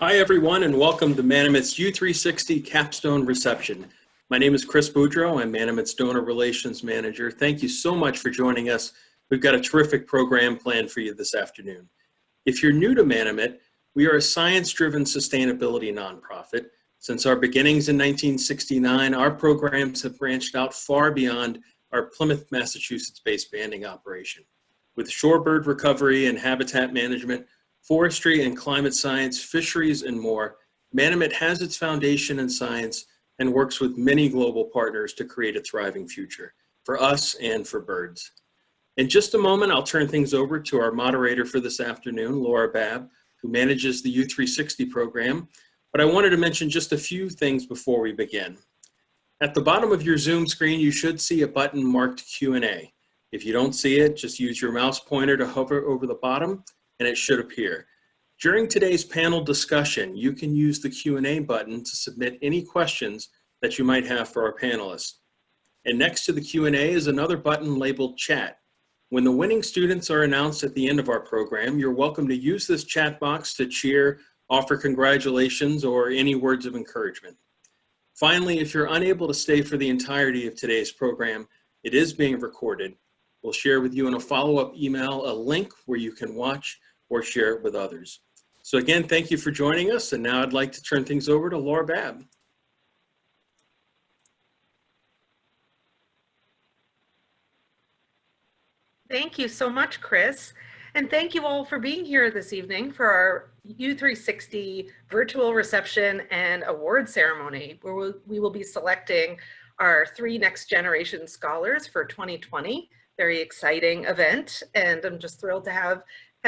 Hi, everyone, and welcome to Manomet's U360 Capstone Reception. My name is Chris Boudreau. I'm Manomet's Donor Relations Manager. Thank you so much for joining us. We've got a terrific program planned for you this afternoon. If you're new to Manomet, we are a science-driven sustainability nonprofit. Since our beginnings in 1969, our programs have branched out far beyond our Plymouth, Massachusetts-based banding operation. With shorebird recovery and habitat management, forestry and climate science, fisheries, and more, Manomet has its foundation in science and works with many global partners to create a thriving future for us and for birds. In just a moment, I'll turn things over to our moderator for this afternoon, Laura Babb, who manages the U360 program, but I wanted to mention just a few things before we begin. At the bottom of your Zoom screen, you should see a button marked Q&A. If you don't see it, just use your mouse pointer to hover over the bottom and it should appear. During today's panel discussion, you can use the Q&A button to submit any questions that you might have for our panelists. And next to the Q&A is another button labeled Chat. When the winning students are announced at the end of our program, you're welcome to use this chat box to cheer, offer congratulations, or any words of encouragement. Finally, if you're unable to stay for the entirety of today's program, it is being recorded. We'll share with you in a follow-up email a link where you can watch or share it with others. So again, thank you for joining us. And now I'd like to turn things over to Laura Babb. Thank you so much, Chris. And thank you all for being here this evening for our U360 virtual reception and award ceremony, where we will be selecting our 3 next generation scholars for 2020. Very exciting event. And I'm just thrilled to have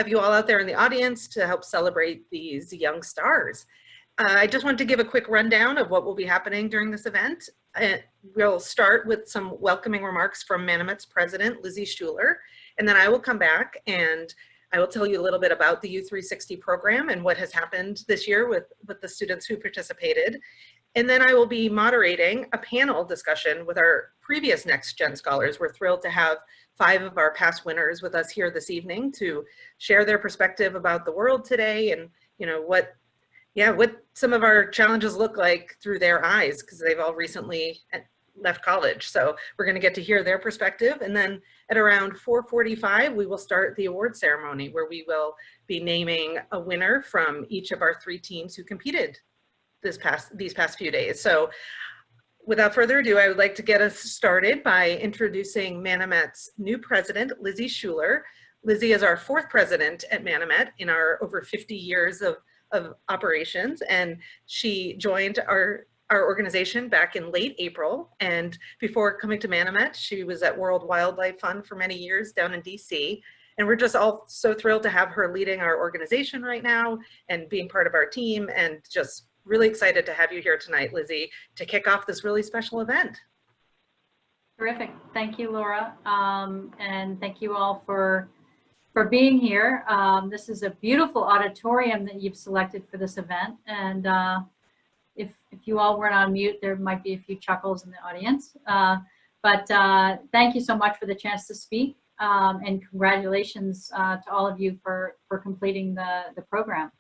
you all out there in the audience to help celebrate these young stars. I just want to give a quick rundown of what will be happening during this event. We'll start with some welcoming remarks from Manomet's president, Lizzie Schuler, and then I will come back and I will tell you a little bit about the U360 program and what has happened this year with the students who participated. And then I will be moderating a panel discussion with our previous Next Gen scholars. We're thrilled to have 5 of our past winners with us here this evening to share their perspective about the world today and what some of our challenges look like through their eyes, because they've all recently left college. So we're going to get to hear their perspective. And then at around 4:45, we will start the award ceremony, where we will be naming a winner from each of our 3 teams who competed these past few days. So without further ado, I would like to get us started by introducing Manomet's new president, Lizzie Schuler. Lizzie is our 4th president at Manomet in our over 50 years of operations, and she joined our organization back in late April. And before coming to Manomet, she was at World Wildlife Fund for many years down in DC. And we're just all so thrilled to have her leading our organization right now and being part of our team, and just really excited to have you here tonight, Lizzie, to kick off this really special event. Terrific. Thank you, Laura. And thank you all for being here. This is a beautiful auditorium that you've selected for this event. And if you all weren't on mute, there might be a few chuckles in the audience. But thank you so much for the chance to speak. And congratulations to all of you for completing the program.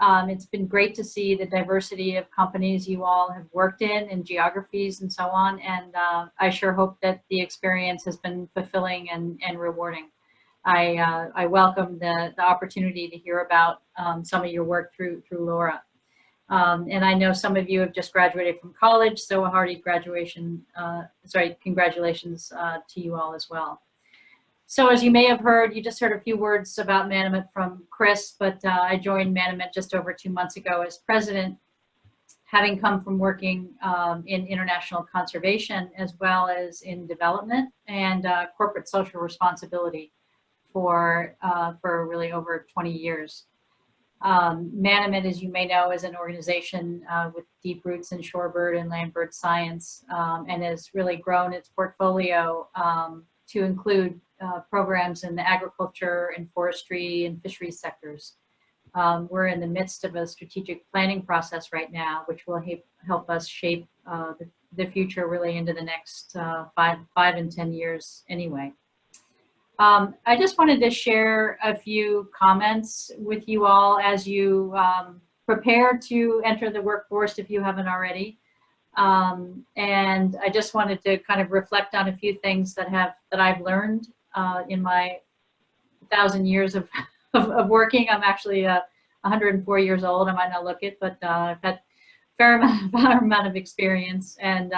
It's been great to see the diversity of companies you all have worked in and geographies and so on. And I sure hope that the experience has been fulfilling and rewarding. I welcome the opportunity to hear about some of your work through Laura. And I know some of you have just graduated from college, so a hearty congratulations to you all as well. So as you may have heard, you just heard a few words about Manomet from Chris, but I joined Manomet just over 2 months ago as president, having come from working in international conservation as well as in development and corporate social responsibility for really over 20 years. Manomet, as you may know, is an organization with deep roots in shorebird and landbird science, and has really grown its portfolio to include programs in the agriculture and forestry and fisheries sectors. We're in the midst of a strategic planning process right now, which will help us shape the future really into the next 5 and 10 years anyway. I just wanted to share a few comments with you all as you prepare to enter the workforce if you haven't already. And I just wanted to kind of reflect on a few things that I've learned in my 1,000 years of working. I'm actually 104 years old. I might not look it, but I've had a fair amount of experience. And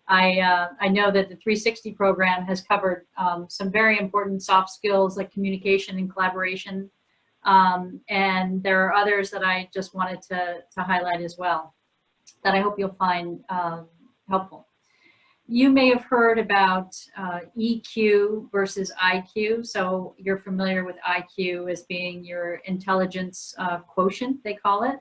I know that the 360 program has covered some very important soft skills like communication and collaboration. And there are others that I just wanted to highlight as well that I hope you'll find helpful. You may have heard about EQ versus IQ. So you're familiar with IQ as being your intelligence quotient, they call it.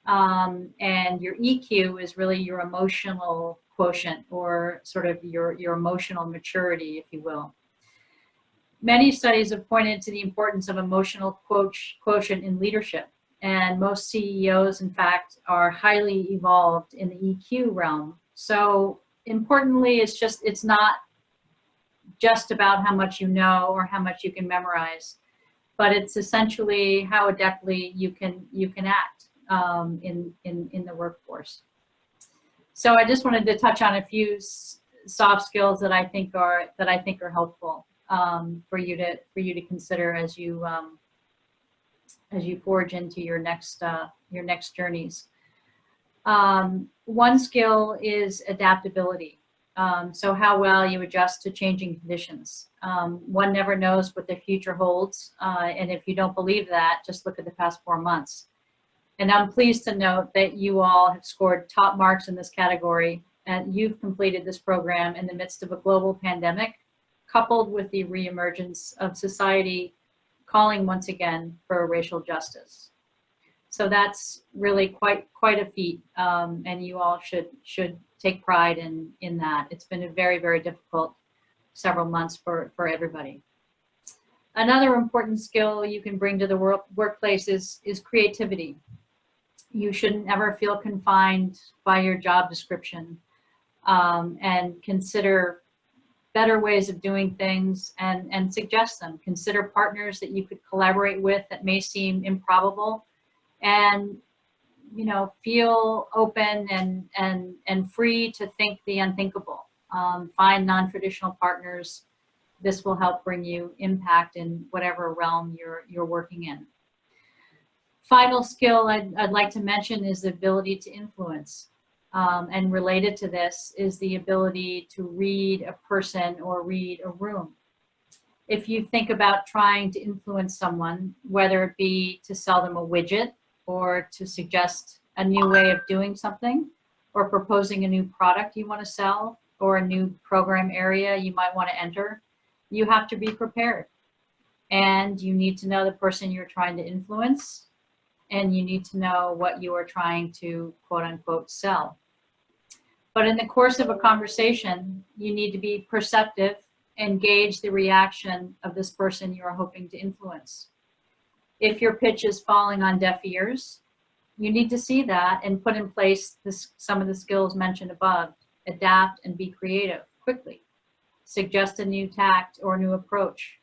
And your EQ is really your emotional quotient, or sort of your emotional maturity, if you will. Many studies have pointed to the importance of emotional quotient in leadership. And most CEOs, in fact, are highly evolved in the EQ realm. So importantly, it's not just about how much you know or how much you can memorize, but it's essentially how adeptly you can act in the workforce. So I just wanted to touch on a few soft skills that I think are helpful for you to consider as you forge into your next journeys. One skill is adaptability. So how well you adjust to changing conditions. One never knows what the future holds. And if you don't believe that, just look at the past 4 months. And I'm pleased to note that you all have scored top marks in this category, and you've completed this program in the midst of a global pandemic, coupled with the reemergence of society calling once again for racial justice. So that's really quite a feat, and you all should take pride in that. It's been a very, very difficult several months for everybody. Another important skill you can bring to the workplace is creativity. You shouldn't ever feel confined by your job description, and consider better ways of doing things and suggest them. Consider partners that you could collaborate with that may seem improbable, and feel open and free to think the unthinkable. Find non-traditional partners. This will help bring you impact in whatever realm you're working in. Final skill I'd like to mention is the ability to influence. And related to this is the ability to read a person or read a room. If you think about trying to influence someone, whether it be to sell them a widget or to suggest a new way of doing something, or proposing a new product you want to sell, or a new program area you might want to enter, you have to be prepared. And you need to know the person you're trying to influence, and you need to know what you are trying to quote unquote sell. But in the course of a conversation, you need to be perceptive and gauge the reaction of this person you are hoping to influence. If your pitch is falling on deaf ears, you need to see that and put in place some of the skills mentioned above. Adapt and be creative quickly. Suggest a new tact or new approach.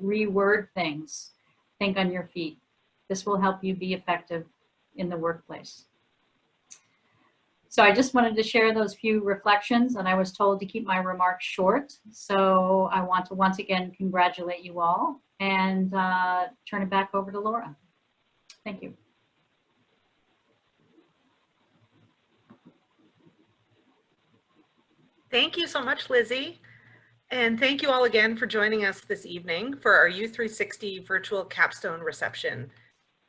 Reword things. Think on your feet. This will help you be effective in the workplace. So I just wanted to share those few reflections, and I was told to keep my remarks short. So I want to once again congratulate you all and turn it back over to Laura. Thank you. Thank you so much, Lizzie. And thank you all again for joining us this evening for our U360 virtual capstone reception.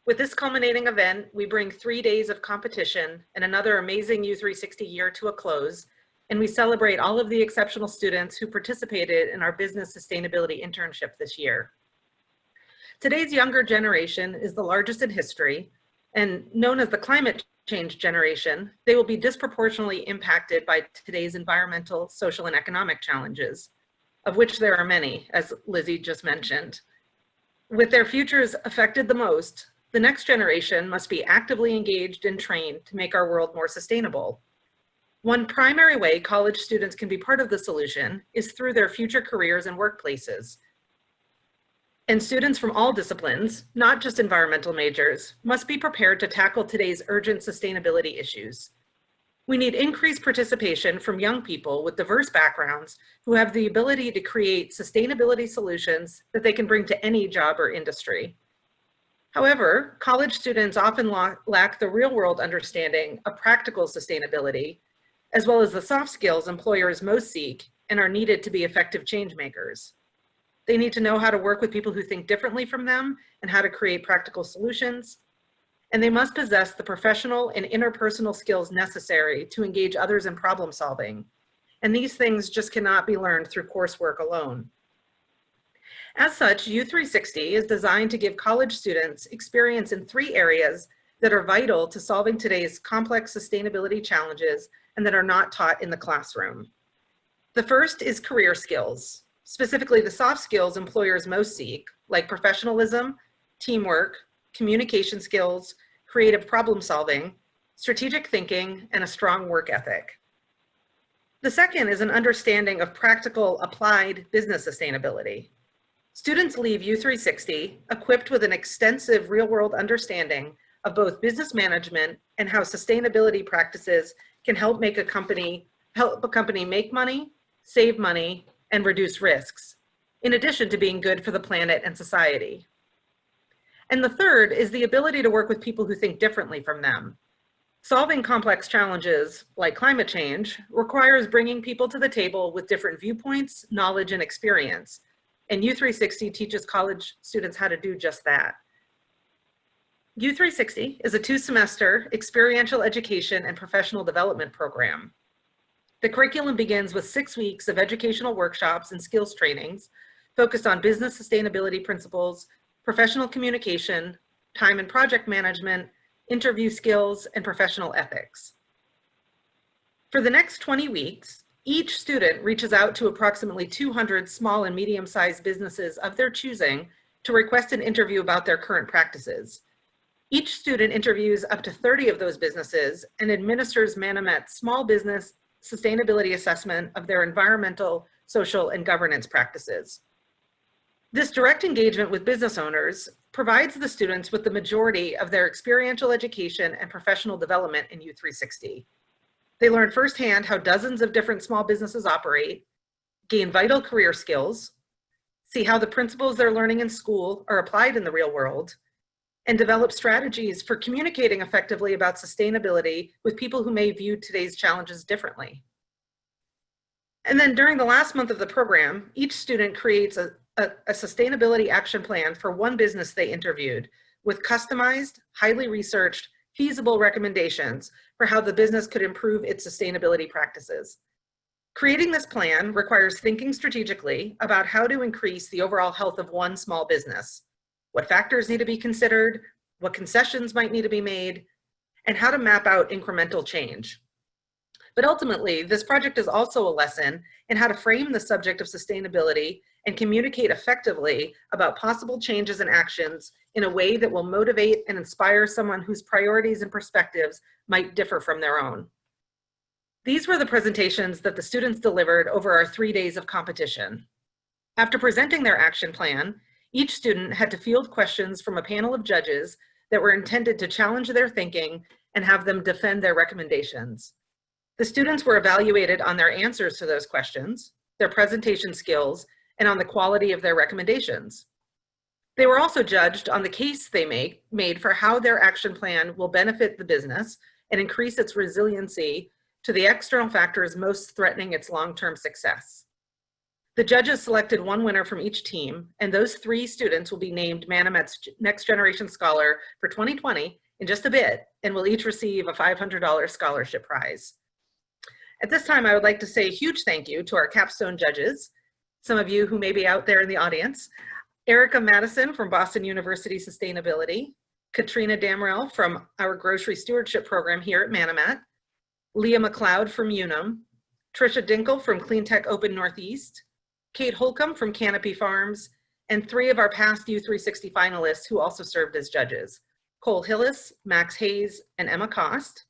With this culminating event, we bring 3 days of competition and another amazing U360 year to a close, and we celebrate all of the exceptional students who participated in our business sustainability internship this year. Today's younger generation is the largest in history, and known as the climate change generation, they will be disproportionately impacted by today's environmental, social, and economic challenges, of which there are many, as Lizzie just mentioned. With their futures affected the most, the next generation must be actively engaged and trained to make our world more sustainable. One primary way college students can be part of the solution is through their future careers and workplaces. And students from all disciplines, not just environmental majors, must be prepared to tackle today's urgent sustainability issues. We need increased participation from young people with diverse backgrounds who have the ability to create sustainability solutions that they can bring to any job or industry. However, college students often lack the real-world understanding of practical sustainability, as well as the soft skills employers most seek and are needed to be effective change makers. They need to know how to work with people who think differently from them and how to create practical solutions. And they must possess the professional and interpersonal skills necessary to engage others in problem solving. And these things just cannot be learned through coursework alone. As such, U360 is designed to give college students experience in 3 areas that are vital to solving today's complex sustainability challenges and that are not taught in the classroom. The first is career skills, specifically the soft skills employers most seek, like professionalism, teamwork, communication skills, creative problem solving, strategic thinking, and a strong work ethic. The second is an understanding of practical applied business sustainability. Students leave U360 equipped with an extensive real-world understanding of both business management and how sustainability practices can help a company make money, save money, and reduce risks, in addition to being good for the planet and society. And the third is the ability to work with people who think differently from them. Solving complex challenges like climate change requires bringing people to the table with different viewpoints, knowledge, and experience. And U360 teaches college students how to do just that. U360 is a 2-semester experiential education and professional development program. The curriculum begins with 6 weeks of educational workshops and skills trainings focused on business sustainability principles, professional communication, time and project management, interview skills, and professional ethics. For the next 20 weeks, each student reaches out to approximately 200 small and medium-sized businesses of their choosing to request an interview about their current practices. Each student interviews up to 30 of those businesses and administers Manomet's small business sustainability assessment of their environmental, social, and governance practices. This direct engagement with business owners provides the students with the majority of their experiential education and professional development in U360. They learn firsthand how dozens of different small businesses operate, gain vital career skills, see how the principles they're learning in school are applied in the real world, and develop strategies for communicating effectively about sustainability with people who may view today's challenges differently. And then during the last month of the program, each student creates a sustainability action plan for one business they interviewed with customized, highly researched, feasible recommendations for how the business could improve its sustainability practices. Creating this plan requires thinking strategically about how to increase the overall health of one small business, what factors need to be considered, what concessions might need to be made, and how to map out incremental change. But ultimately, this project is also a lesson in how to frame the subject of sustainability and communicate effectively about possible changes and actions in a way that will motivate and inspire someone whose priorities and perspectives might differ from their own. These were the presentations that the students delivered over our 3 days of competition. After presenting their action plan, each student had to field questions from a panel of judges that were intended to challenge their thinking and have them defend their recommendations. The students were evaluated on their answers to those questions, their presentation skills, and on the quality of their recommendations. They were also judged on the case they made for how their action plan will benefit the business and increase its resiliency to the external factors most threatening its long-term success. The judges selected one winner from each team, and those 3 students will be named Manomet's Next Generation Scholar for 2020 in just a bit, and will each receive a $500 scholarship prize. At this time, I would like to say a huge thank you to our capstone judges, some of you who may be out there in the audience, Erica Madison from Boston University Sustainability, Katrina Damrell from our Grocery Stewardship Program here at Manomet, Leah McLeod from Unum, Trisha Dinkle from Clean Tech Open Northeast, Kate Holcomb from Canopy Farms, and 3 of our past U360 finalists who also served as judges, Cole Hillis, Max Hayes, and Emma Cost.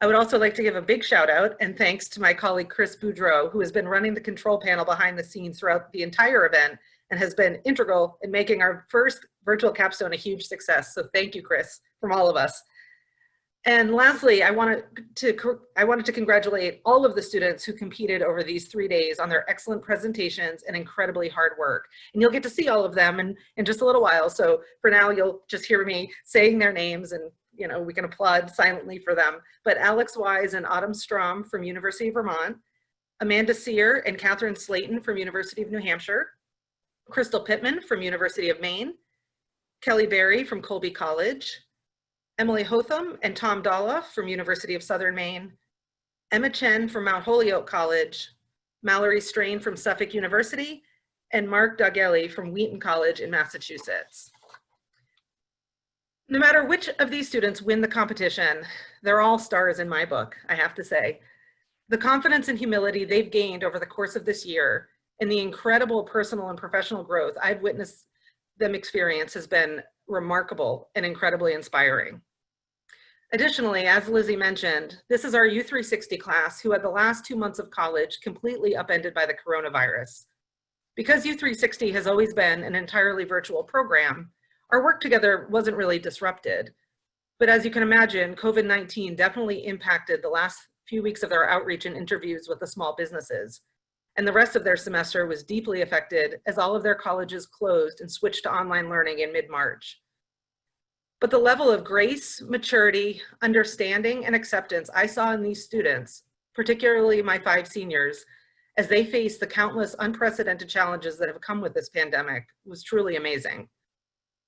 I would also like to give a big shout out and thanks to my colleague Chris Boudreau, who has been running the control panel behind the scenes throughout the entire event and has been integral in making our first virtual capstone a huge success. So thank you, Chris, from all of us. And lastly, I wanted to congratulate all of the students who competed over these 3 days on their excellent presentations and incredibly hard work. And you'll get to see all of them in just a little while. So for now, you'll just hear me saying their names, and we can applaud silently for them. But Alex Wise and Autumn Strom from University of Vermont, Amanda Sear and Catherine Slayton from University of New Hampshire, Crystal Pittman from University of Maine, Kelly Berry from Colby College, Emily Hotham and Tom Dolloff from University of Southern Maine, Emma Chen from Mount Holyoke College, Mallory Strain from Suffolk University, and Mark Doggelli from Wheaton College in Massachusetts. No matter which of these students win the competition, they're all stars in my book, I have to say. The confidence and humility they've gained over the course of this year and the incredible personal and professional growth I've witnessed them experience has been remarkable and incredibly inspiring. Additionally, as Lizzie mentioned, this is our U360 class who had the last 2 months of college completely upended by the coronavirus. Because U360 has always been an entirely virtual program, our work together wasn't really disrupted. But as you can imagine, COVID-19 definitely impacted the last few weeks of their outreach and interviews with the small businesses. And the rest of their semester was deeply affected as all of their colleges closed and switched to online learning in mid-March. But the level of grace, maturity, understanding, and acceptance I saw in these students, particularly my 5 seniors, as they faced the countless unprecedented challenges that have come with this pandemic, was truly amazing.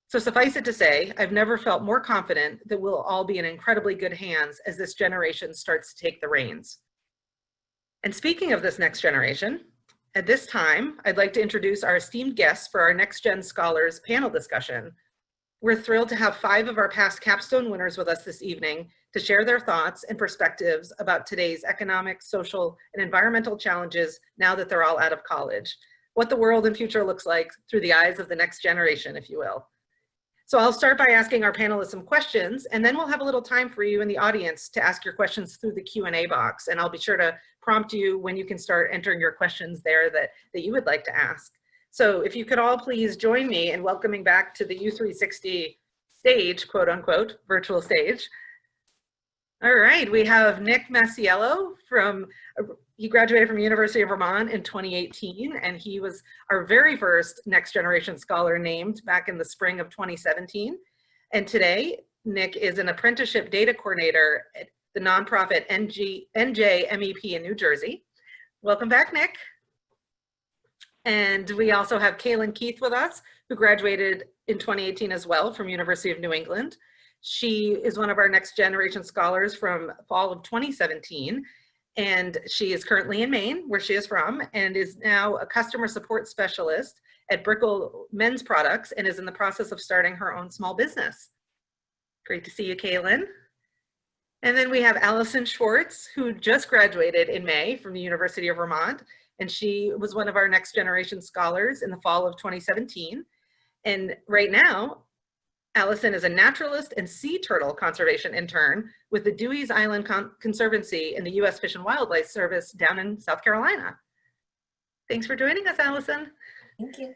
So suffice it to say, I've never felt more confident that we'll all be in incredibly good hands as this generation starts to take the reins. And speaking of this next generation, at this time, I'd like to introduce our esteemed guests for our Next Gen Scholars panel discussion. We're thrilled to have 5 of our past capstone winners with us this evening to share their thoughts and perspectives about today's economic, social, and environmental challenges now that they're all out of college. What the world and future looks like through the eyes of the next generation, if you will. So I'll start by asking our panelists some questions, and then we'll have a little time for you in the audience to ask your questions through the Q&A box. And I'll be sure to prompt you when you can start entering your questions there that you would like to ask. So if you could all please join me in welcoming back to the U360 stage, quote unquote, virtual stage. All right, we have Nick Masiello he graduated from University of Vermont in 2018, and he was our very first Next Generation Scholar named back in the spring of 2017. And today, Nick is an apprenticeship data coordinator at the nonprofit NJMEP in New Jersey. Welcome back, Nick. And we also have Kaylin Keith with us, who graduated in 2018 as well from University of New England. She is one of our Next Generation Scholars from fall of 2017. And she is currently in Maine, where she is from, and is now a customer support specialist at Brickell Men's Products and is in the process of starting her own small business. Great to see you, Kaylin. And then we have Allison Schwartz, who just graduated in May from the University of Vermont, and she was one of our Next Generation Scholars in the fall of 2017. And right now, Allison is a naturalist and sea turtle conservation intern with the Dewey's Island Conservancy in the U.S. Fish and Wildlife Service down in South Carolina. Thanks for joining us, Allison. Thank you.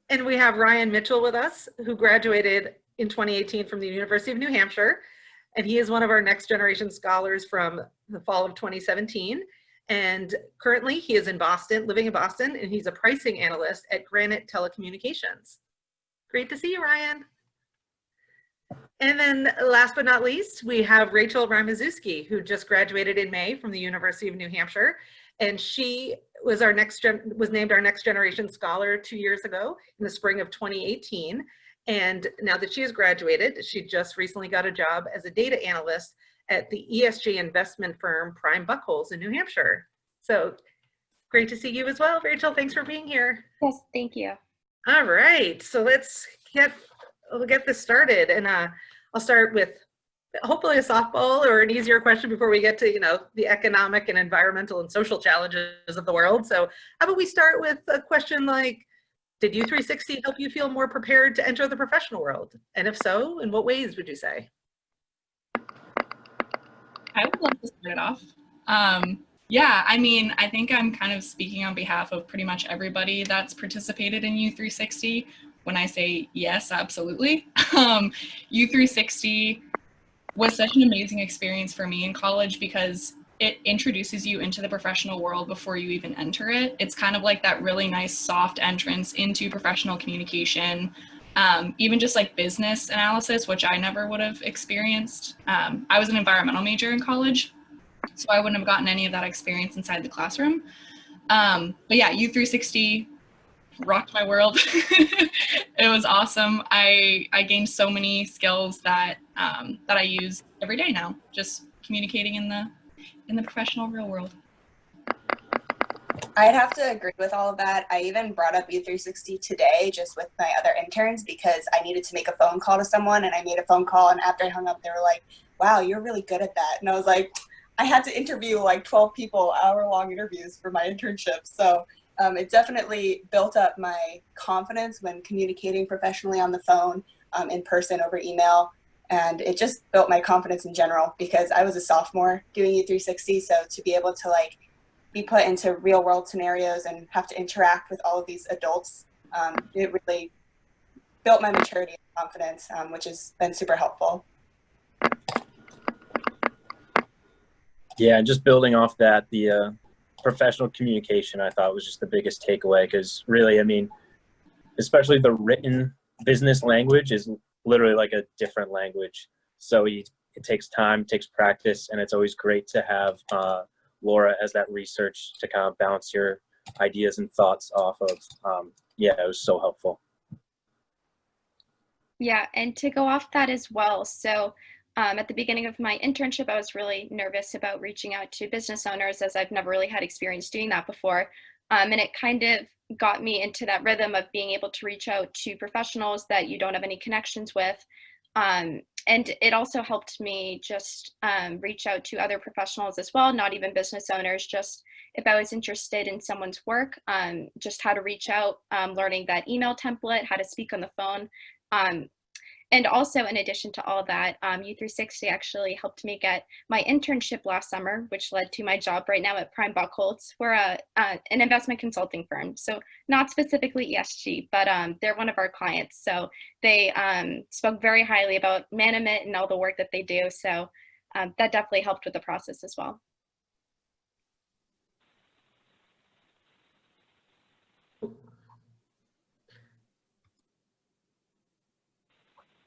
And we have Ryan Mitchell with us, who graduated in 2018 from the University of New Hampshire. And he is one of our Next Generation Scholars from the fall of 2017. And currently he is in Boston, living in Boston, and he's a pricing analyst at Granite Telecommunications. Great to see you, Ryan. And then last but not least, we have Rachel Ramazuski, who just graduated in May from the University of New Hampshire. And she was named our Next Generation Scholar 2 years ago in the spring of 2018. And now that she has graduated, she just recently got a job as a data analyst at the ESG investment firm Prime Buckholes in New Hampshire. So great to see you as well, Rachel. Thanks for being here. Yes, thank you. All right, so we'll get this started, and I'll start with hopefully a softball or an easier question before we get to the economic and environmental and social challenges of the world. So how about we start with a question like, did U360 help you feel more prepared to enter the professional world? And if so, in what ways would you say? I would love to start it off. Yeah, I mean, I think I'm kind of speaking on behalf of pretty much everybody that's participated in U360 when I say yes, absolutely. U360 was such an amazing experience for me in college because it introduces you into the professional world before you even enter it. It's kind of like that really nice soft entrance into professional communication, even just like business analysis, which I never would have experienced. I was an environmental major in college, so I wouldn't have gotten any of that experience inside the classroom. But yeah, U360 rocked my world. It was awesome. I gained so many skills that that I use every day now, just communicating in the professional real world. I'd have to agree with all of that. I even brought up U360 today just with my other interns because I needed to make a phone call to someone, and I made a phone call, and after I hung up, they were like, wow, you're really good at that. And I was like, I had to interview like 12 people, hour-long interviews for my internship. So it definitely built up my confidence when communicating professionally on the phone, in person, over email. And it just built my confidence in general because I was a sophomore doing U360. So to be able to like be put into real world scenarios and have to interact with all of these adults, it really built my maturity and confidence, which has been super helpful. Yeah, just building off that, the professional communication I thought was just the biggest takeaway because really, I mean, especially the written business language is literally like a different language. So it takes time, it takes practice, and it's always great to have Laura as that research to kind of bounce your ideas and thoughts off of. Yeah, it was so helpful. Yeah, and to go off that as well. So at the beginning of my internship, I was really nervous about reaching out to business owners as I've never really had experience doing that before. And it kind of got me into that rhythm of being able to reach out to professionals that you don't have any connections with. And it also helped me just reach out to other professionals as well, not even business owners, just if I was interested in someone's work, just how to reach out, learning that email template, how to speak on the phone. And also, in addition to all that, U360 actually helped me get my internship last summer, which led to my job right now at Prime Buchholz. We're an investment consulting firm, so not specifically ESG, but they're one of our clients. So they spoke very highly about Manomet and all the work that they do. So that definitely helped with the process as well.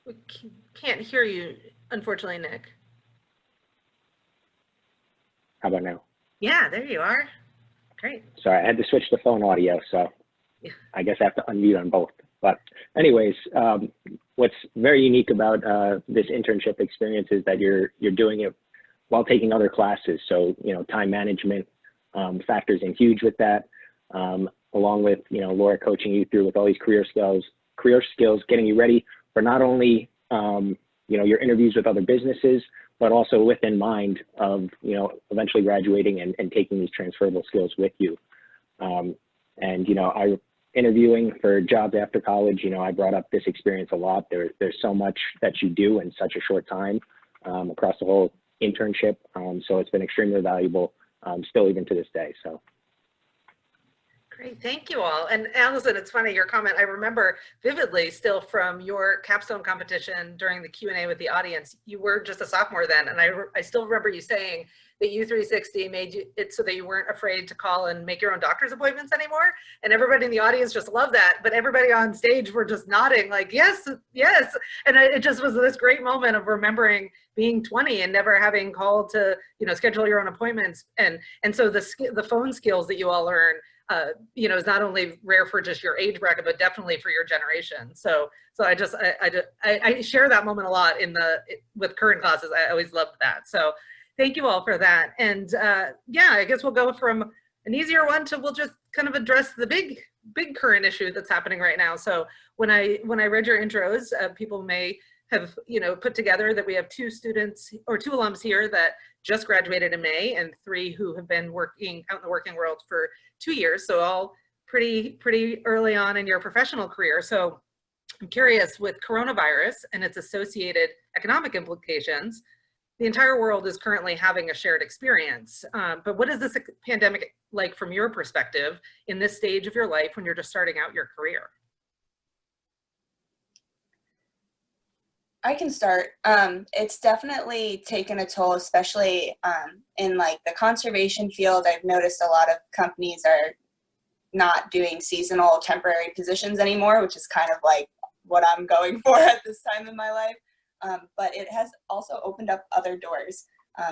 We can't hear you, unfortunately, Nick. How about now? Yeah, there you are. Great. Sorry, I had to switch the phone audio, so Yeah. I guess I have to unmute on both. But anyways, what's very unique about this internship experience is that you're doing it while taking other classes. So, you know, time management factors in huge with that, along with, you know, Laura coaching you through with all these career skills, getting you ready for not only, you know, your interviews with other businesses, but also within mind of, you know, eventually graduating and taking these transferable skills with you. And, you know, interviewing for jobs after college, you know, I brought up this experience a lot. There's so much that you do in such a short time across the whole internship. So it's been extremely valuable, still even to this day. So. Great, thank you all. And Allison, it's funny, your comment, I remember vividly still from your capstone competition during the Q&A with the audience. You were just a sophomore then, and I still remember you saying that U360 made it so that you weren't afraid to call and make your own doctor's appointments anymore. And everybody in the audience just loved that, but everybody on stage were just nodding like, yes, yes. And it just was this great moment of remembering being 20 and never having called to, you know, schedule your own appointments. And so the phone skills that you all learn, you know, is not only rare for just your age bracket, but definitely for your generation. So I share that moment a lot with current classes. I always loved that. So thank you all for that. And yeah, I guess we'll go from an easier one to we'll just kind of address the big current issue that's happening right now. So when I read your intros, people may have, you know, put together that we have 2 students or 2 alums here that just graduated in May and 3 who have been working out in the working world for 2 years. So all pretty early on in your professional career. So I'm curious, with coronavirus and its associated economic implications, the entire world is currently having a shared experience. But what is this pandemic like from your perspective in this stage of your life when you're just starting out your career? I can start. It's definitely taken a toll, especially in like the conservation field. I've noticed a lot of companies are not doing seasonal temporary positions anymore, which is kind of like what I'm going for at this time in my life. But it has also opened up other doors.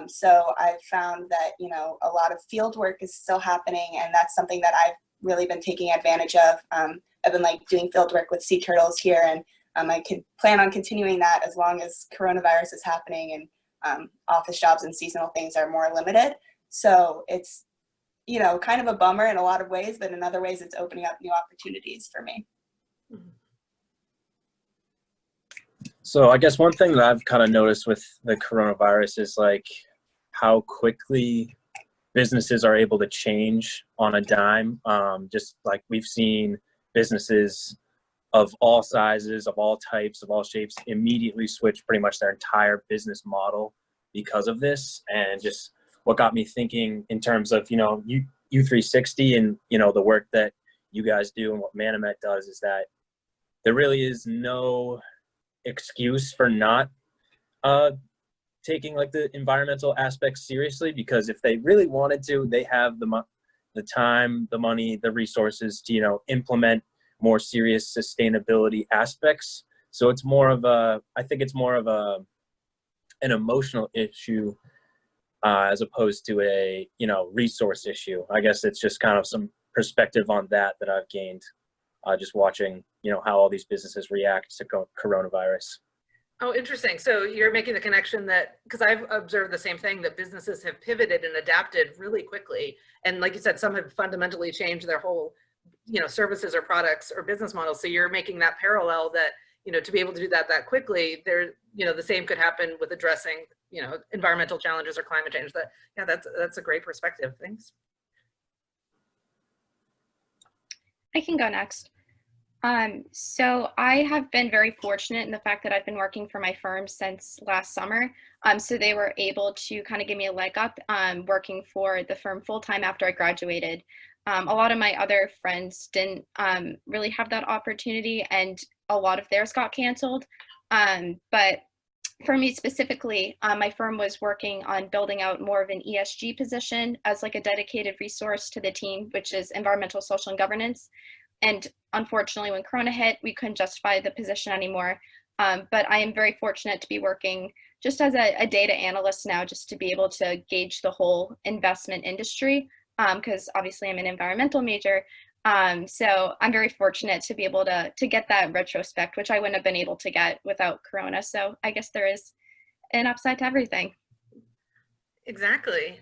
So I've found that, you know, a lot of field work is still happening, and that's something that I've really been taking advantage of. I've been like doing field work with sea turtles here, and I can plan on continuing that as long as coronavirus is happening and office jobs and seasonal things are more limited. So it's, you know, kind of a bummer in a lot of ways, but in other ways it's opening up new opportunities for me. So I guess one thing that I've kind of noticed with the coronavirus is like how quickly businesses are able to change on a dime. Just like we've seen businesses of all sizes, of all types, of all shapes immediately switch pretty much their entire business model because of this. And just what got me thinking in terms of, you know, U360 and, you know, the work that you guys do and what Manomet does is that there really is no excuse for not taking like the environmental aspects seriously, because if they really wanted to, they have the time, the money, the resources to, you know, implement more serious sustainability aspects. So it's more of I think it's more of an emotional issue as opposed to a, you know, resource issue. I guess it's just kind of some perspective on that I've gained just watching, you know, how all these businesses react to coronavirus. Oh, interesting. So you're making the connection that, because I've observed the same thing, that businesses have pivoted and adapted really quickly. And like you said, some have fundamentally changed their whole, you know, services or products or business models. So you're making that parallel that, you know, to be able to do that quickly, there, you know, the same could happen with addressing, you know, environmental challenges or climate change. That, yeah, that's a great perspective. Thanks. I can go next. So I have been very fortunate in the fact that I've been working for my firm since last summer. So they were able to kind of give me a leg up working for the firm full time after I graduated. A lot of my other friends didn't really have that opportunity, and a lot of theirs got canceled. But for me specifically, my firm was working on building out more of an ESG position as like a dedicated resource to the team, which is environmental, social, and governance. And unfortunately, when Corona hit, we couldn't justify the position anymore. But I am very fortunate to be working just as a data analyst now, just to be able to gauge the whole investment industry, because obviously I'm an environmental major. So I'm very fortunate to be able to get that retrospect, which I wouldn't have been able to get without Corona. So I guess there is an upside to everything. Exactly.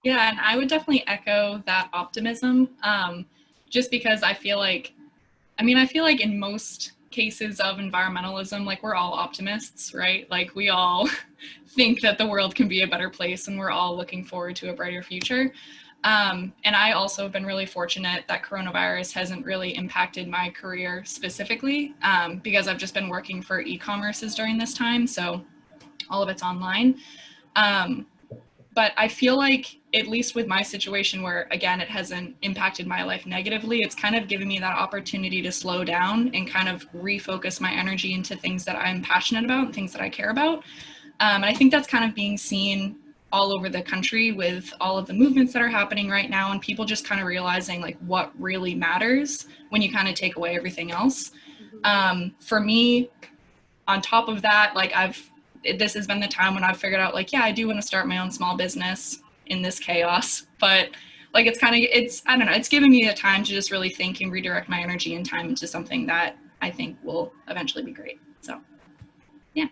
Yeah, and I would definitely echo that optimism. Just because I feel like in most cases of environmentalism, like we're all optimists, right? Like we all think that the world can be a better place and we're all looking forward to a brighter future. And I also have been really fortunate that coronavirus hasn't really impacted my career specifically because I've just been working for e-commerces during this time. So all of it's online. But I feel like, at least with my situation where, again, it hasn't impacted my life negatively, it's kind of given me that opportunity to slow down and kind of refocus my energy into things that I'm passionate about and things that I care about. And I think that's kind of being seen all over the country with all of the movements that are happening right now, and people just kind of realizing like what really matters when you kind of take away everything else. For me, on top of that, like this has been the time when I've figured out like, yeah, I do want to start my own small business in this chaos, but like I don't know, it's given me the time to just really think and redirect my energy and time into something that I think will eventually be great. So, yeah.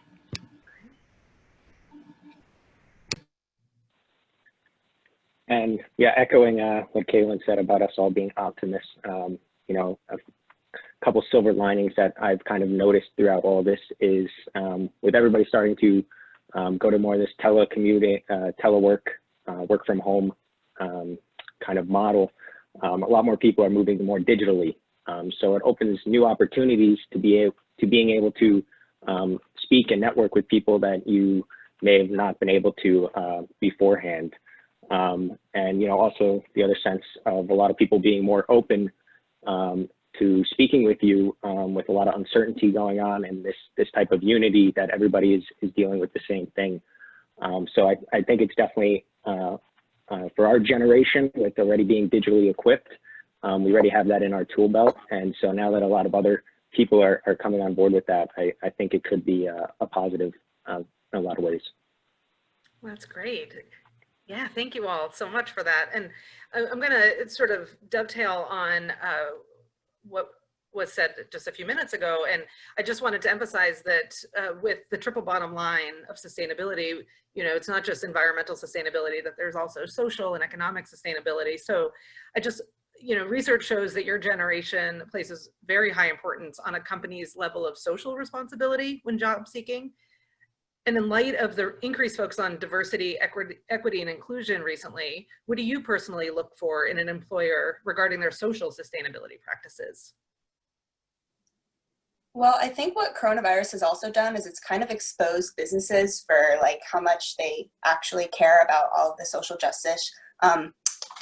And yeah, echoing what Kaylin said about us all being optimists, you know, a couple silver linings that I've kind of noticed throughout all this is with everybody starting to go to more of this telework, work from home kind of model, a lot more people are moving to more digitally. So it opens new opportunities to being able to speak and network with people that you may have not been able to beforehand. And, you know, also the other sense of a lot of people being more open to speaking with you with a lot of uncertainty going on, and this type of unity that everybody is dealing with the same thing. So I think it's definitely for our generation, with already being digitally equipped, we already have that in our tool belt. And so now that a lot of other people are coming on board with that, I think it could be a positive in a lot of ways. That's great. Yeah, thank you all so much for that. And I'm going to sort of dovetail on what was said just a few minutes ago. And I just wanted to emphasize that with the triple bottom line of sustainability, you know, it's not just environmental sustainability, that there's also social and economic sustainability. So I just, you know, research shows that your generation places very high importance on a company's level of social responsibility when job seeking. And in light of the increased focus on diversity, equity, and inclusion recently, what do you personally look for in an employer regarding their social sustainability practices? Well, I think what coronavirus has also done is it's kind of exposed businesses for like how much they actually care about all of the social justice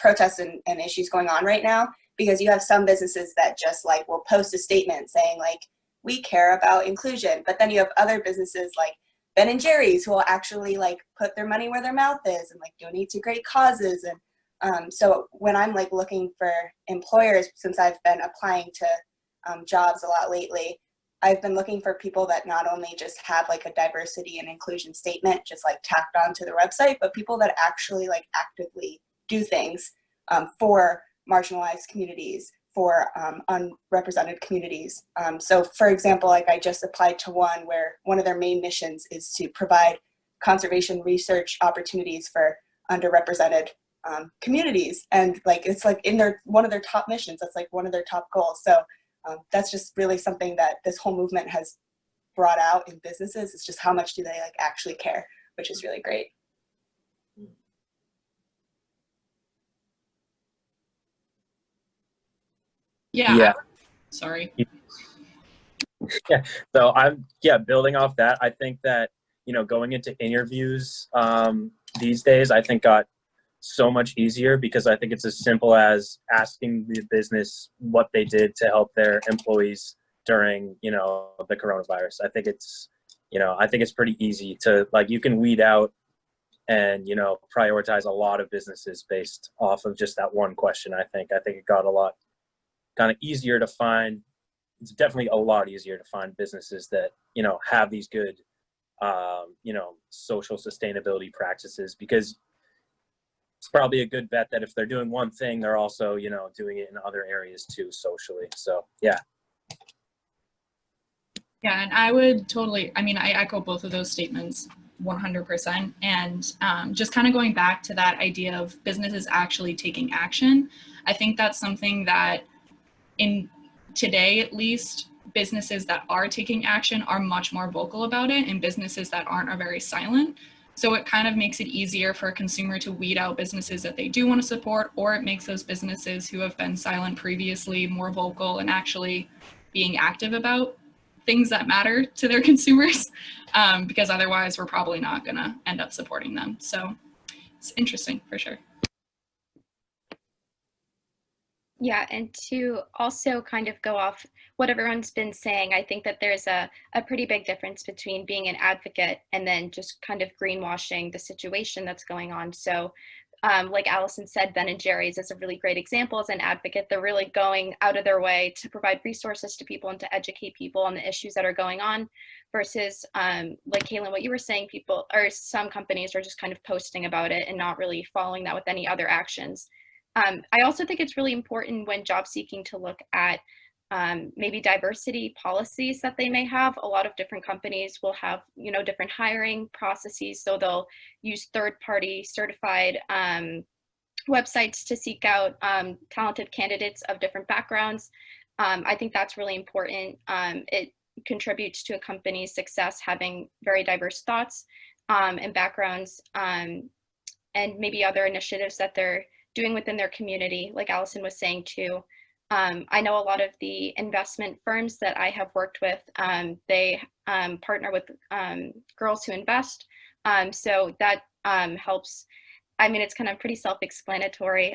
protests and issues going on right now, because you have some businesses that just like will post a statement saying like, we care about inclusion, but then you have other businesses like Ben and Jerry's who will actually like put their money where their mouth is and like donate to great causes. And so when I'm like looking for employers, since I've been applying to jobs a lot lately, I've been looking for people that not only just have like a diversity and inclusion statement just like tacked onto the website, but people that actually like actively do things for marginalized communities, for unrepresented communities. So for example, like I just applied to one where one of their main missions is to provide conservation research opportunities for underrepresented communities. And like, it's like in one of their top missions, that's like one of their top goals. So that's just really something that this whole movement has brought out in businesses. It's just how much do they like actually care, which is really great. Yeah. Sorry. Yeah. So building off that, I think that, you know, going into interviews these days, I think got so much easier, because I think it's as simple as asking the business what they did to help their employees during, you know, the coronavirus. I think it's pretty easy to, like, you can weed out and, you know, prioritize a lot of businesses based off of just that one question. I think it got a lot kind of easier to find. It's definitely a lot easier to find businesses that, you know, have these good, you know, social sustainability practices, because it's probably a good bet that if they're doing one thing, they're also, you know, doing it in other areas too socially. So, yeah. Yeah, and I would totally, I mean, I echo both of those statements 100%. And just kind of going back to that idea of businesses actually taking action, I think that's something that in today, at least, businesses that are taking action are much more vocal about it, and businesses that aren't are very silent. So it kind of makes it easier for a consumer to weed out businesses that they do want to support, or it makes those businesses who have been silent previously more vocal and actually being active about things that matter to their consumers, because otherwise we're probably not going to end up supporting them. So it's interesting for sure. Yeah, and to also kind of go off what everyone's been saying, I think that there's a pretty big difference between being an advocate and then just kind of greenwashing the situation that's going on. So like Allison said, Ben and Jerry's is a really great example as an advocate. They're really going out of their way to provide resources to people and to educate people on the issues that are going on, versus like Kaylin, what you were saying, people or some companies are just kind of posting about it and not really following that with any other actions. I also think it's really important when job seeking to look at maybe diversity policies that they may have. A lot of different companies will have, you know, different hiring processes. So they'll use third-party certified websites to seek out talented candidates of different backgrounds. I think that's really important. It contributes to a company's success having very diverse thoughts and backgrounds, and maybe other initiatives that they're doing within their community, like Allison was saying too. I know a lot of the investment firms that I have worked with, they partner with Girls Who Invest, So that helps. I mean, it's kind of pretty self-explanatory.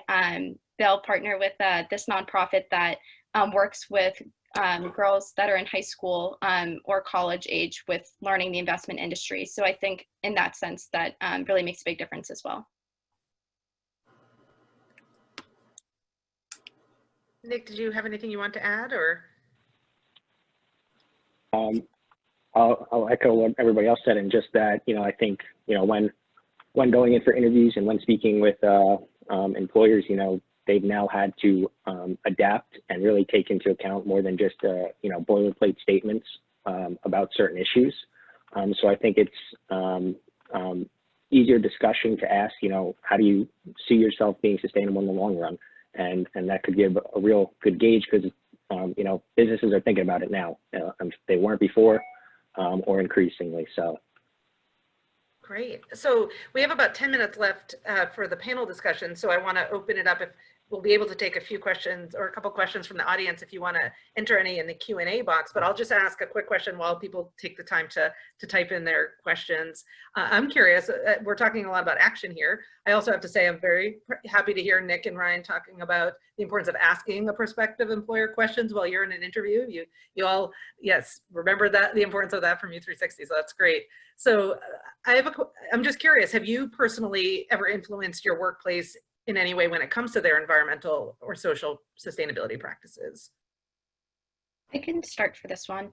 They'll partner with this nonprofit that works with girls that are in high school or college age with learning the investment industry. So I think in that sense, that really makes a big difference as well. Nick, did you have anything you want to add, or? I'll echo what everybody else said, and just that, I think, when going in for interviews and when speaking with employers, they've now had to adapt and really take into account more than just, boilerplate statements about certain issues. So I think it's easier discussion to ask, how do you see yourself being sustainable in the long run? And that could give a real good gauge, because, businesses are thinking about it now. They weren't before, or increasingly so. Great. So we have about 10 minutes left for the panel discussion. So I want to open it up. If we'll be able to take a few questions or a couple questions from the audience if you want to enter any in the Q&A box, but I'll just ask a quick question while people take the time to type in their questions. I'm curious, we're talking a lot about action here. I also have to say I'm very happy to hear Nick and Ryan talking about the importance of asking a prospective employer questions while you're in an interview. You all, yes, remember that, the importance of that from U360, so that's great. So I'm just curious, have you personally ever influenced your workplace in any way when it comes to their environmental or social sustainability practices? I can start for this one.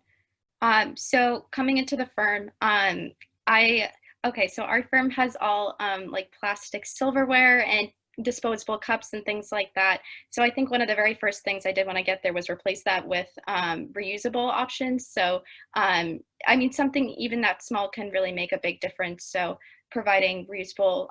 So coming into the firm, so our firm has all like plastic silverware and disposable cups and things like that. So I think one of the very first things I did when I get there was replace that with reusable options. So I mean, something even that small can really make a big difference. So providing reusable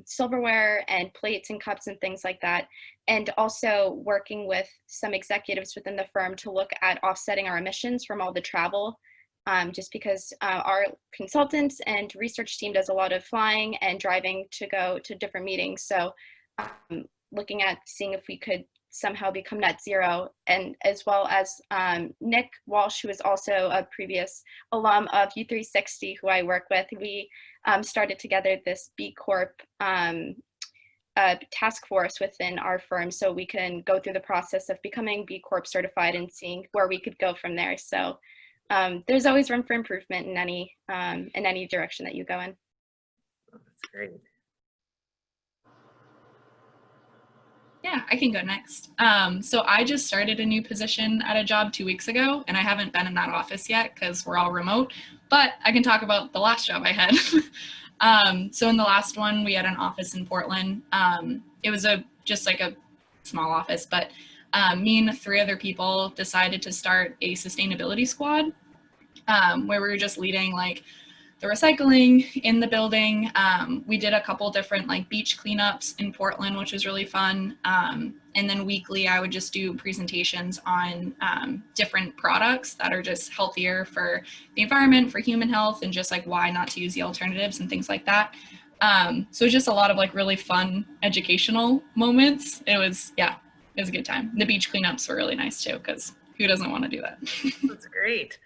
silverware and plates and cups and things like that. And also working with some executives within the firm to look at offsetting our emissions from all the travel. Just because our consultants and research team does a lot of flying and driving to go to different meetings. So looking at seeing if we could somehow become net zero, and as well as Nick Walsh, who is also a previous alum of U360, who I work with, we started together this B Corp task force within our firm, so we can go through the process of becoming B Corp certified and seeing where we could go from there. So there's always room for improvement in any direction that you go in. Oh, that's great. Yeah, I can go next. So I just started a new position at a job 2 weeks ago, and I haven't been in that office yet because we're all remote, but I can talk about the last job I had. So in the last one, we had an office in Portland. It was just like a small office, but me and 3 other people decided to start a sustainability squad, where we were just leading like the recycling in the building. We did a couple different like beach cleanups in Portland, which was really fun. And then weekly, I would just do presentations on different products that are just healthier for the environment, for human health, and just like why not to use the alternatives and things like that. So just a lot of like really fun educational moments. It was a good time. The beach cleanups were really nice too, because who doesn't want to do that? That's great.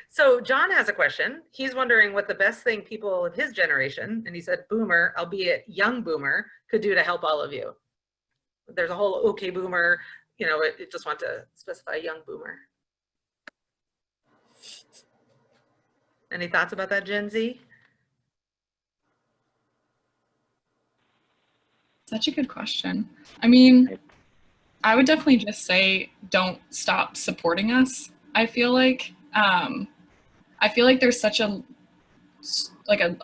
So John has a question. He's wondering what the best thing people of his generation, and he said boomer, albeit young boomer, could do to help all of you. There's a whole okay boomer, it just want to specify young boomer. Any thoughts about that, Gen Z? Such a good question. I mean, I would definitely just say don't stop supporting us. I feel like there's such a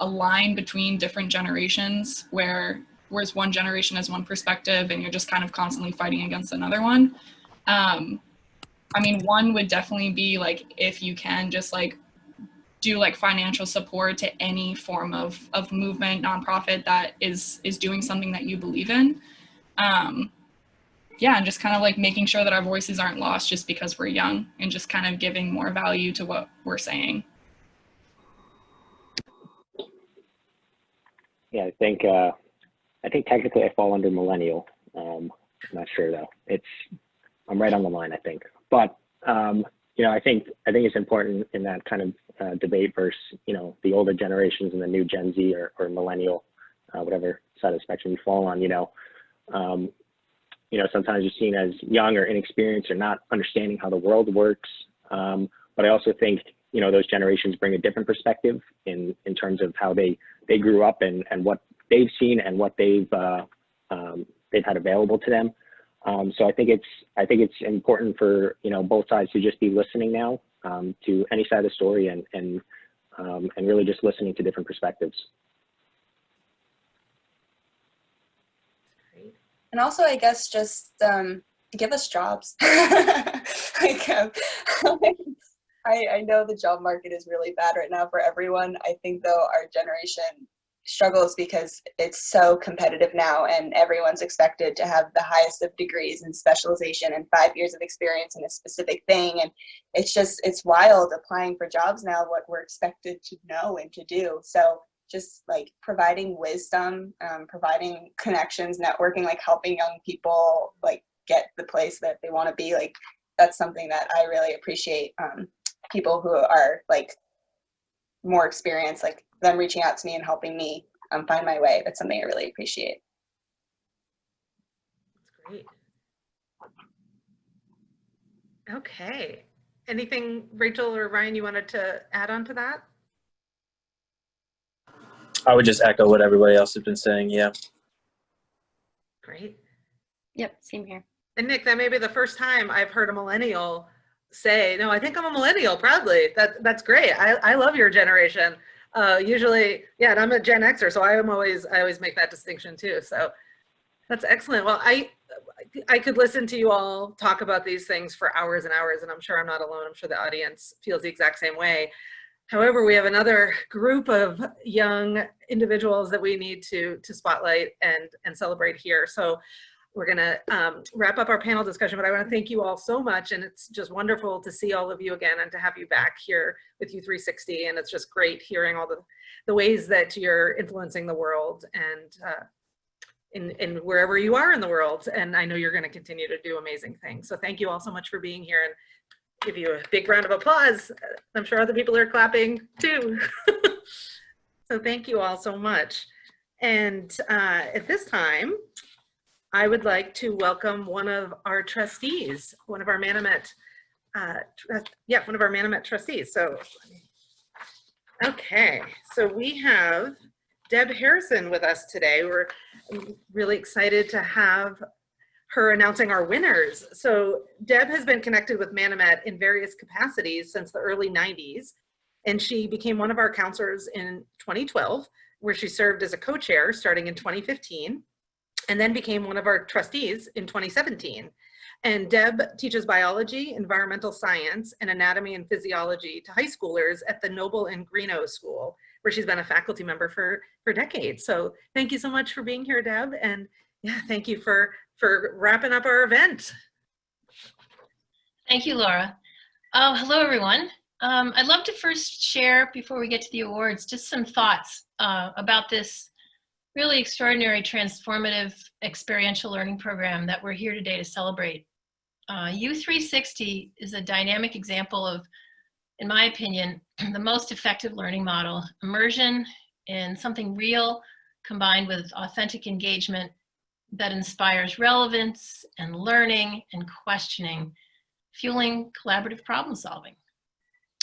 line between different generations whereas one generation has one perspective and you're just kind of constantly fighting against another one. I mean, one would definitely be like, if you can just like do like financial support to any form of movement, nonprofit that is doing something that you believe in. And just kind of like making sure that our voices aren't lost just because we're young, and just kind of giving more value to what we're saying. Yeah, I think technically I fall under millennial. I'm not sure though. I'm right on the line, I think. But I think it's important in that kind of debate versus, the older generations and the new Gen Z or millennial, whatever side of the spectrum you fall on, sometimes you're seen as young or inexperienced or not understanding how the world works. But I also think, those generations bring a different perspective in terms of how they grew up and what they've seen and what they've had available to them. So I think it's important for, both sides to just be listening now to any side of the story and really just listening to different perspectives. And also, I guess, just give us jobs. I know the job market is really bad right now for everyone. I think, though, our generation struggles because it's so competitive now, and everyone's expected to have the highest of degrees and specialization and 5 years of experience in a specific thing. And it's wild applying for jobs now, what we're expected to know and to do. So just like providing wisdom, providing connections, networking, like helping young people like get the place that they want to be, like that's something that I really appreciate. People who are like more experienced, like them reaching out to me and helping me find my way. That's something I really appreciate. That's great. Okay. Anything, Rachel or Ryan, you wanted to add on to that? I would just echo what everybody else has been saying. Yeah. Great. Yep, same here. And Nick, that may be the first time I've heard a millennial say, no, I think I'm a millennial, proudly. That's great. I love your generation. Usually, yeah, and I'm a Gen Xer, so I always make that distinction too. So that's excellent. Well, I could listen to you all talk about these things for hours and hours, and I'm sure I'm not alone. I'm sure the audience feels the exact same way. However, we have another group of young individuals that we need to spotlight and celebrate here. So we're going to wrap up our panel discussion, but I want to thank you all so much. And it's just wonderful to see all of you again and to have you back here with U360. And it's just great hearing all the ways that you're influencing the world and in wherever you are in the world. And I know you're going to continue to do amazing things. So thank you all so much for being here, and give you a big round of applause. I'm sure other people are clapping too. So thank you all so much. And at this time, I would like to welcome one of our trustees, one of our Manomet, one of our Manomet trustees. So, okay, so we have Deb Harrison with us today. We're really excited to have her announcing our winners. So Deb has been connected with Manomet in various capacities since the early 90s, and she became one of our counselors in 2012, where she served as a co-chair starting in 2015. And then became one of our trustees in 2017. And Deb teaches biology, environmental science, and anatomy and physiology to high schoolers at the Noble and Greenough School, where she's been a faculty member for decades. So thank you so much for being here, Deb. And yeah, thank you for wrapping up our event. Thank you, Laura. Hello, everyone. I'd love to first share, before we get to the awards, just some thoughts about this really extraordinary, transformative, experiential learning program that we're here today to celebrate. U360 is a dynamic example of, in my opinion, the most effective learning model: immersion in something real combined with authentic engagement that inspires relevance and learning and questioning, fueling collaborative problem solving.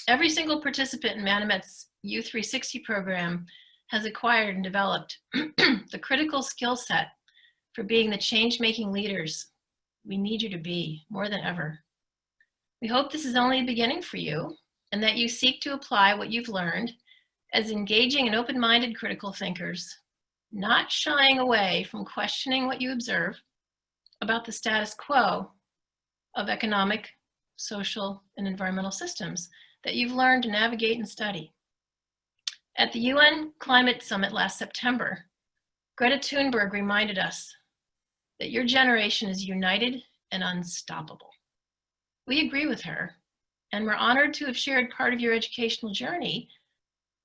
Every single participant in Manomet's U360 program has acquired and developed the critical skill set for being the change-making leaders we need you to be more than ever. We hope this is only a beginning for you, and that you seek to apply what you've learned as engaging and open-minded critical thinkers, not shying away from questioning what you observe about the status quo of economic, social, and environmental systems that you've learned to navigate and study. At the UN Climate Summit last September, Greta Thunberg reminded us that your generation is united and unstoppable. We agree with her, and we're honored to have shared part of your educational journey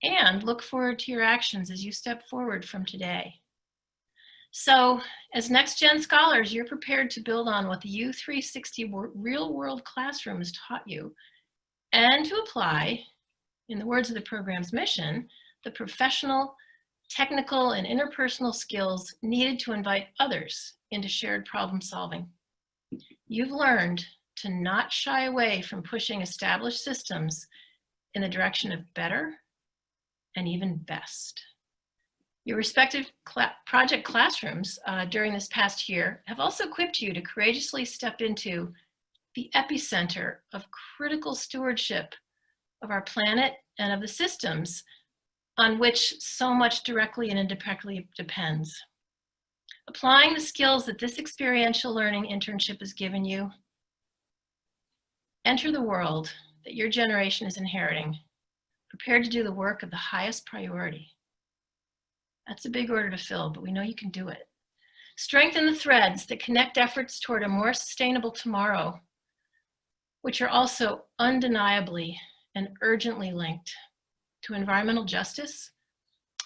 and look forward to your actions as you step forward from today. So, as next-gen scholars, you're prepared to build on what the U360 real-world classroom has taught you and to apply, in the words of the program's mission, the professional, technical, and interpersonal skills needed to invite others into shared problem solving. You've learned to not shy away from pushing established systems in the direction of better and even best. Your respective project classrooms during this past year have also equipped you to courageously step into the epicenter of critical stewardship of our planet and of the systems on which so much directly and indirectly depends. Applying the skills that this experiential learning internship has given you, enter the world that your generation is inheriting, prepared to do the work of the highest priority. That's a big order to fill, but we know you can do it. Strengthen the threads that connect efforts toward a more sustainable tomorrow, which are also undeniably and urgently linked to environmental justice,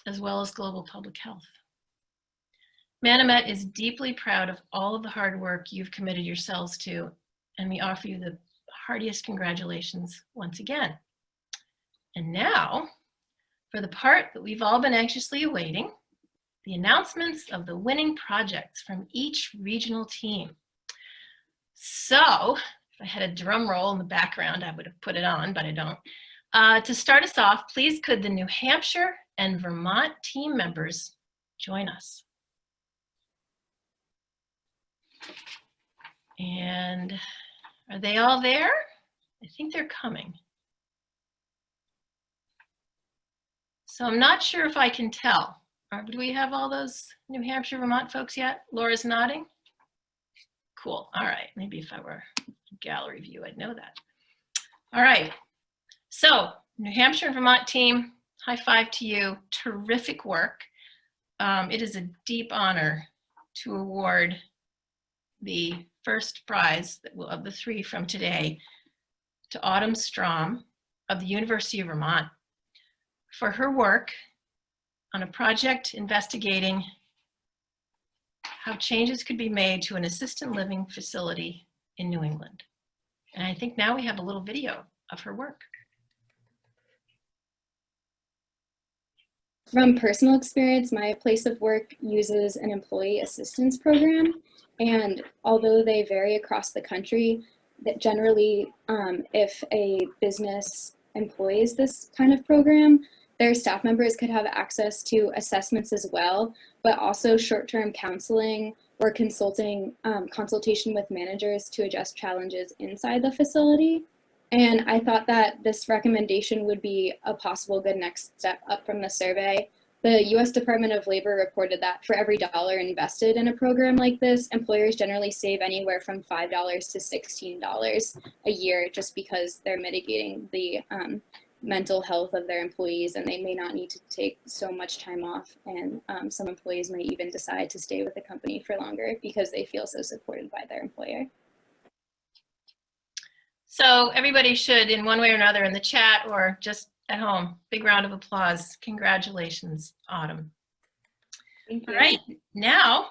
as well as global public health. Manomet is deeply proud of all of the hard work you've committed yourselves to, and we offer you the heartiest congratulations once again. And now, for the part that we've all been anxiously awaiting, the announcements of the winning projects from each regional team. So, if I had a drum roll in the background, I would have put it on, but I don't. To start us off, please could the New Hampshire and Vermont team members join us? And are they all there? I think they're coming. So I'm not sure if I can tell. Do we have all those New Hampshire, Vermont folks yet? Laura's nodding. Cool. All right. Maybe if I were gallery view, I'd know that. All right. So New Hampshire and Vermont team, high five to you. Terrific work. It is a deep honor to award the first prize of the three from today to Autumn Strom of the University of Vermont for her work on a project investigating how changes could be made to an assisted living facility in New England. And I think now we have a little video of her work. From personal experience, my place of work uses an employee assistance program. And although they vary across the country, that generally, if a business employs this kind of program, their staff members could have access to assessments as well, but also short-term counseling or consultation with managers to address challenges inside the facility. And I thought that this recommendation would be a possible good next step up from the survey. The US Department of Labor reported that for every dollar invested in a program like this, employers generally save anywhere from $5 to $16 a year just because they're mitigating the mental health of their employees, and they may not need to take so much time off. And some employees may even decide to stay with the company for longer because they feel so supported by their employer. So everybody should, in one way or another, in the chat or just at home, big round of applause. Congratulations, Autumn. Thank you. All right, now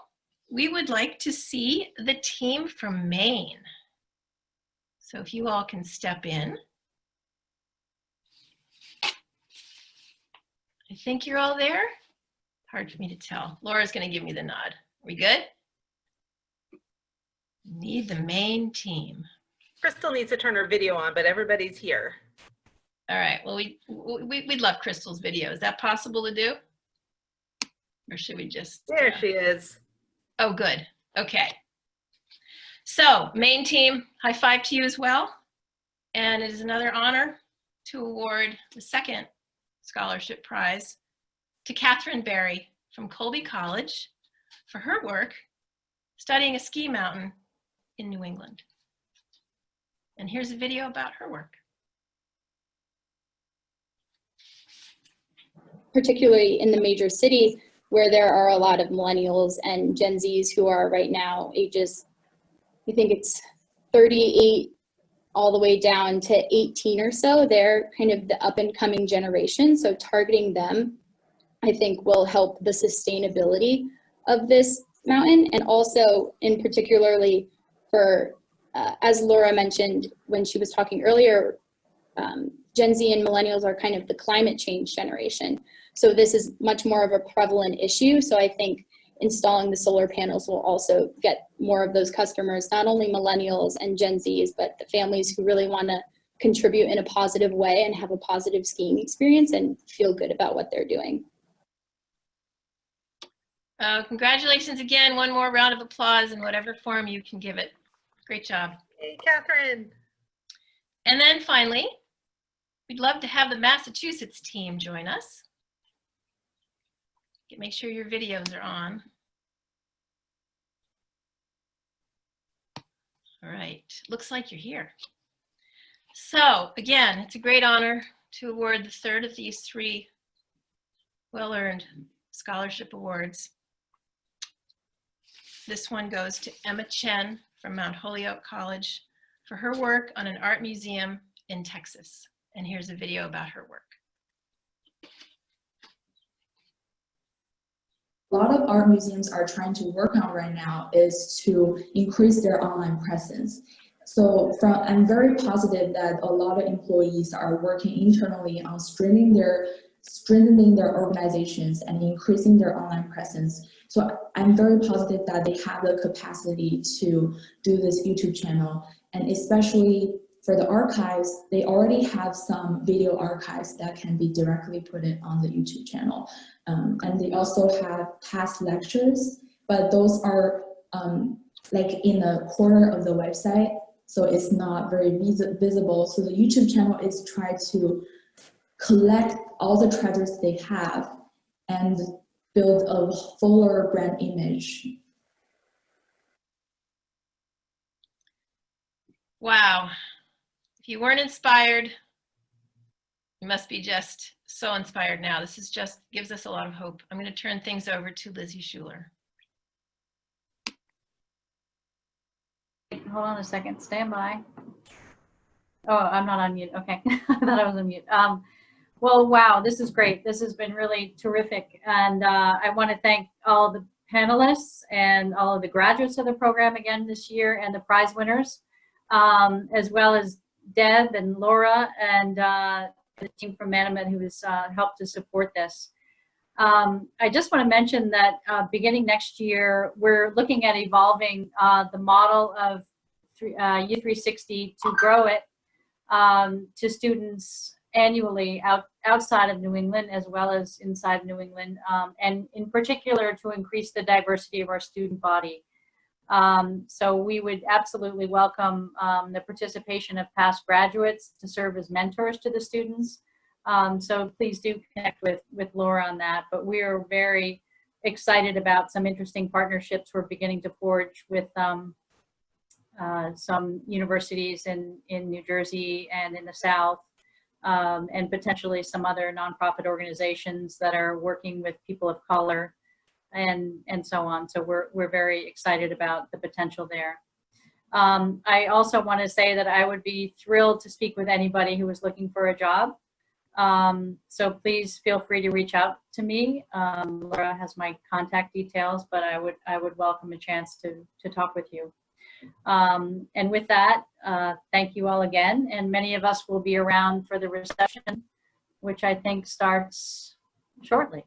we would like to see the team from Maine. So if you all can step in. I think you're all there. Hard for me to tell. Laura's going to give me the nod. Are we good? Need the Maine team. Crystal needs to turn her video on, but everybody's here. All right. Well, we'd love Crystal's video. Is that possible to do? Or should we just? There she is. Oh, good. Okay. So, Maine team, high five to you as well. And it is another honor to award the second scholarship prize to Katherine Berry from Colby College for her work studying a ski mountain in New England. And here's a video about her work. Particularly in the major city where there are a lot of millennials and Gen Zs who are right now ages, I think it's 38 all the way down to 18 or so. They're kind of the up and coming generation. So targeting them, I think, will help the sustainability of this mountain. And also in particularly for, as Laura mentioned when she was talking earlier, Gen Z and millennials are kind of the climate change generation. So this is much more of a prevalent issue. So I think installing the solar panels will also get more of those customers, not only millennials and Gen Zs, but the families who really want to contribute in a positive way and have a positive skiing experience and feel good about what they're doing. Congratulations again. One more round of applause in whatever form you can give it. Great job. Hey, Catherine. And then finally, we'd love to have the Massachusetts team join us. Make sure your videos are on. All right, looks like you're here. So again, it's a great honor to award the third of these 3 well-earned scholarship awards. This one goes to Emma Chen from Mount Holyoke College for her work on an art museum in Texas. And here's a video about her work. A lot of art museums are trying to work on right now is to increase their online presence. So I'm very positive that a lot of employees are working internally on strengthening their organizations and increasing their online presence. So I'm very positive that they have the capacity to do this YouTube channel, and especially for the archives, they already have some video archives that can be directly put in on the YouTube channel. And they also have past lectures, but those are like in the corner of the website, so it's not very visible. So the YouTube channel is try to collect all the treasures they have and build a fuller brand image. Wow. If you weren't inspired, you must be just so inspired now. This is just gives us a lot of hope. I'm going to turn things over to Lizzie Schuler. Hold on a second, stand by. Oh, I'm not on mute, okay. I thought I was on mute. Well, wow, this is great. This has been really terrific. And I want to thank all the panelists and all of the graduates of the program again this year, and the prize winners, as well as Deb and Laura and the team from Manomet who has helped to support this. I just want to mention that beginning next year, we're looking at evolving the model of U360 to grow it to students annually outside of New England as well as inside New England, and in particular to increase the diversity of our student body. So we would absolutely welcome the participation of past graduates to serve as mentors to the students. So please do connect with Laura on that. But we are very excited about some interesting partnerships we're beginning to forge with some universities in New Jersey and in the South, and potentially some other nonprofit organizations that are working with people of color and so on. So we're very excited about the potential there. I also want to say that I would be thrilled to speak with anybody who is looking for a job. So please feel free to reach out to me. Laura has my contact details, but I would welcome a chance to talk with you. And with that, thank you all again. And many of us will be around for the reception, which I think starts shortly.